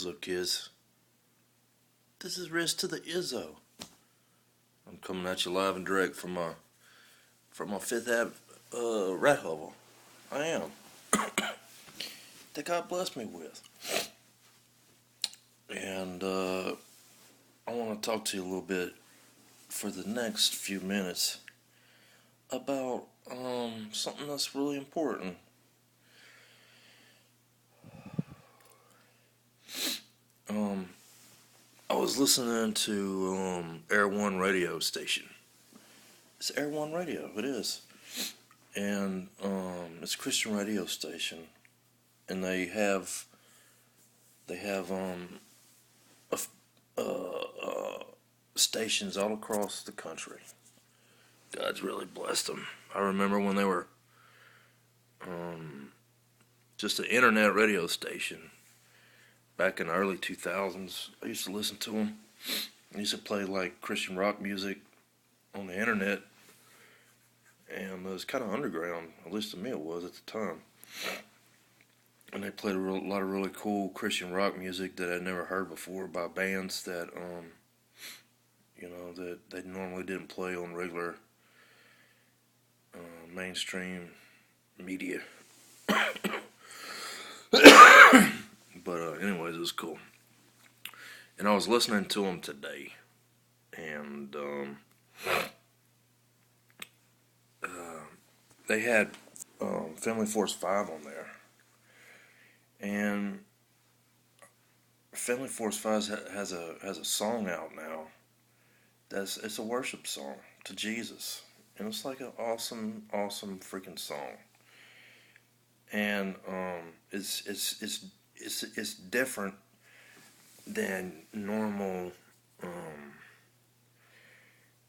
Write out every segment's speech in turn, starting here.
What's up, kids? This is Rest to the Izzo. I'm coming at you live and direct from my Fifth Ave rat hovel. I am. That God blessed me with. And I want to talk to you a little bit for the next few minutes about something that's really important. I was listening to Air One radio station. It's Air One radio. It is, and it's a Christian radio station, and they have stations all across the country. God's really blessed them. I remember when they were just an internet radio station back in the early 2000s. I used to listen to them. I used to play like Christian rock music on the internet, and it was kind of underground, at least to me it was at the time. And they played a lot of really cool Christian rock music that I'd never heard before by bands that that they normally didn't play on regular mainstream media. But anyways, it was cool. And I was listening to them today, and they had Family Force 5 on there. And Family Force 5 has a song out now. It's a worship song to Jesus, and it's like an awesome freaking song. And it's different than normal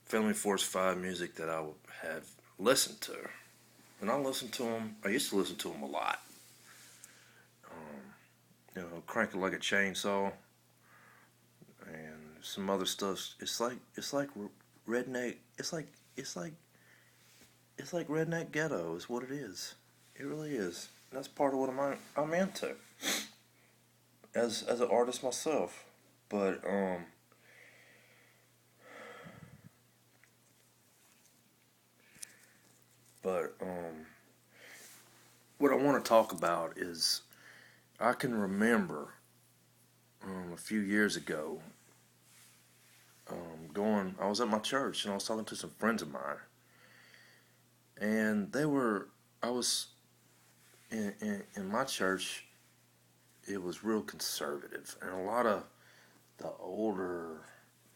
Family Force 5 music that I would have listened to. And I used to listen to them a lot. Crank It Like a Chainsaw, and some other stuff. It's like redneck. It's like redneck ghetto is what it is. It really is. And that's part of what I'm into as an artist myself. But what I want to talk about is, I can remember a few years ago I was at my church and I was talking to some friends of mine, and I was in my church. It was real conservative, and a lot of the older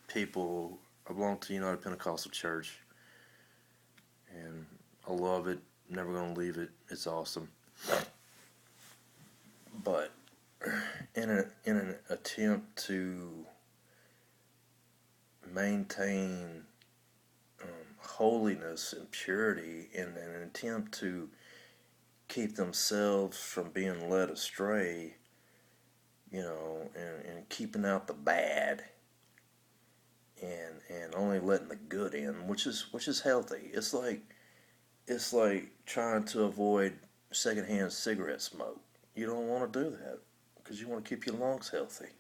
people. I belong to United Pentecostal Church, and I love it. Never gonna leave it. It's awesome. But in an attempt to maintain holiness and purity, in an attempt to keep themselves from being led astray, and keeping out the bad, and only letting the good in, which is healthy. It's like trying to avoid secondhand cigarette smoke. You don't want to do that because you want to keep your lungs healthy.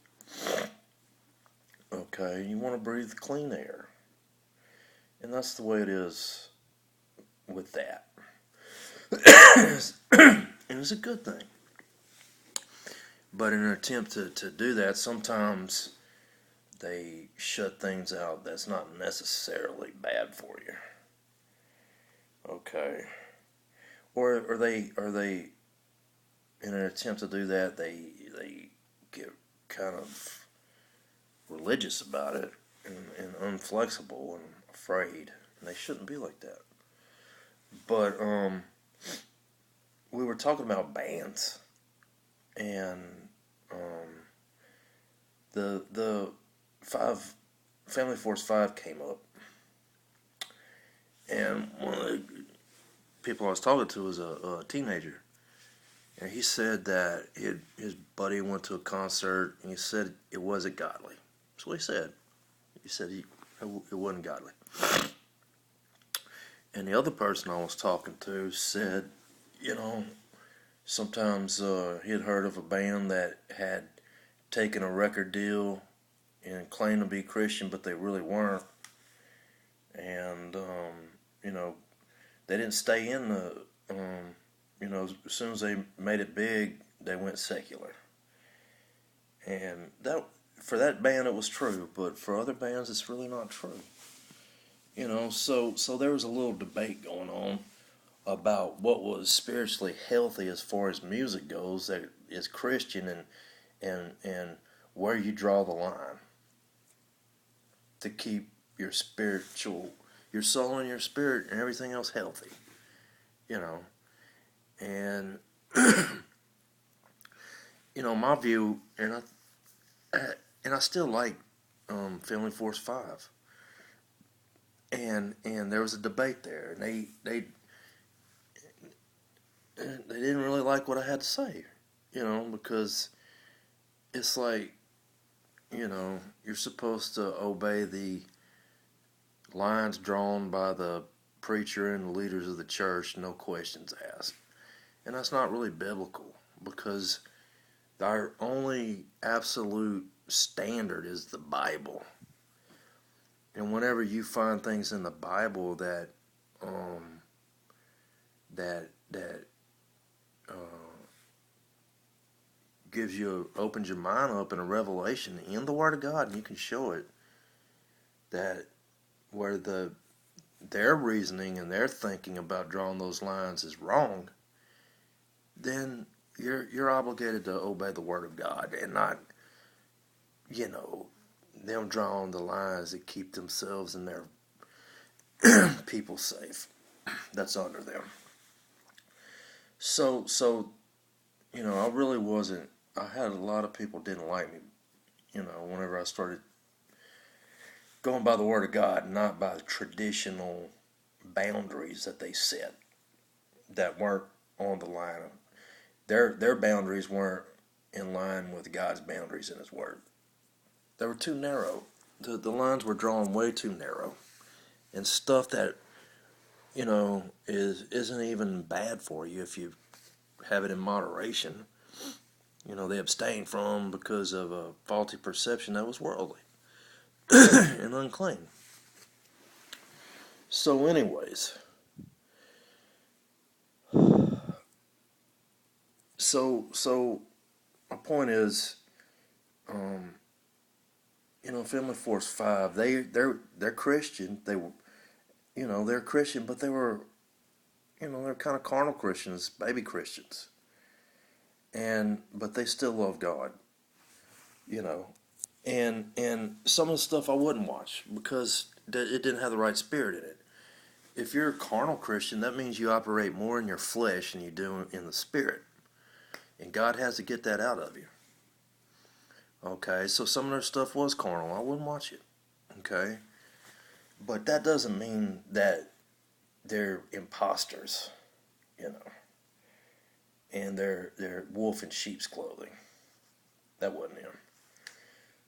Okay, you want to breathe clean air. And that's the way it is with that. And it's a good thing. But in an attempt to do that, sometimes they shut things out that's not necessarily bad for you. Okay. Or are they in an attempt to do that, they get kind of religious about it and unflexible and afraid, and they shouldn't be like that. But we were talking about bands, and the Family Force 5 came up, and one of the people I was talking to was a teenager. And he said that his buddy went to a concert, and he said it wasn't godly. That's what he said. He said it wasn't godly. And the other person I was talking to said, sometimes he had heard of a band that had taking a record deal and claim to be Christian, but they really weren't. And you know, they didn't stay in the as soon as they made it big, they went secular. And that for that band it was true, but for other bands it's really not true. So there was a little debate going on about what was spiritually healthy as far as music goes that is Christian, and where you draw the line to keep your soul and your spirit and everything else healthy. And my view, and I still like Family Force 5. And there was a debate there, and they didn't really like what I had to say, because it's like, you're supposed to obey the lines drawn by the preacher and the leaders of the church, no questions asked. And that's not really biblical, because our only absolute standard is the Bible. And whenever you find things in the Bible that opens your mind up in a revelation in the Word of God, and you can show it, that where their reasoning and their thinking about drawing those lines is wrong, then you're obligated to obey the Word of God, and not them drawing the lines that keep themselves and their people safe that's under them. So I really wasn't. I had a lot of people didn't like me, whenever I started going by the Word of God, not by the traditional boundaries that they set that weren't on the line. Their boundaries weren't in line with God's boundaries in His Word. They were too narrow. The lines were drawn way too narrow, and stuff that isn't even bad for you if you have it in moderation. They abstain from because of a faulty perception that was worldly and unclean. So, anyways, so my point is, Family Force 5, they're Christian. They were, they're Christian, but they were, they're kind of carnal Christians, baby Christians. But they still love God, and some of the stuff I wouldn't watch because it didn't have the right spirit in it. If you're a carnal Christian, that means you operate more in your flesh than you do in the spirit, and God has to get that out of you. Okay, so some of their stuff was carnal. I wouldn't watch it. Okay, but that doesn't mean that they're imposters, and they're wolf in sheep's clothing. That wasn't him.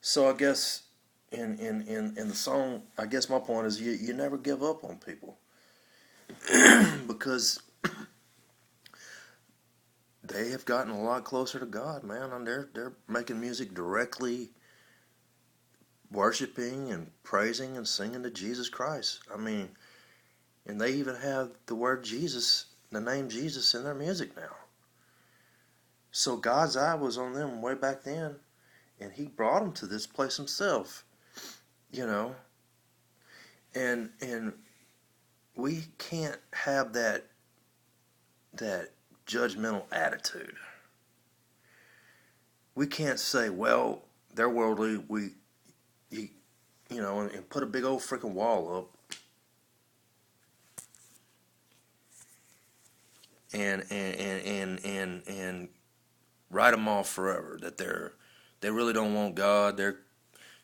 So I guess in the song, I guess my point is you never give up on people because they have gotten a lot closer to God, man, and they're making music directly worshiping and praising and singing to Jesus Christ. I mean, and they even have the word Jesus, the name Jesus, in their music now. So God's eye was on them way back then, and He brought them to this place Himself, and we can't have that judgmental attitude. We can't say, well, they're worldly, and put a big old freaking wall up and write them off forever, that they really don't want God. They're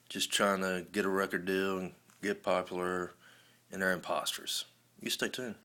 just trying to get a record deal and get popular, and they're imposters. You stay tuned.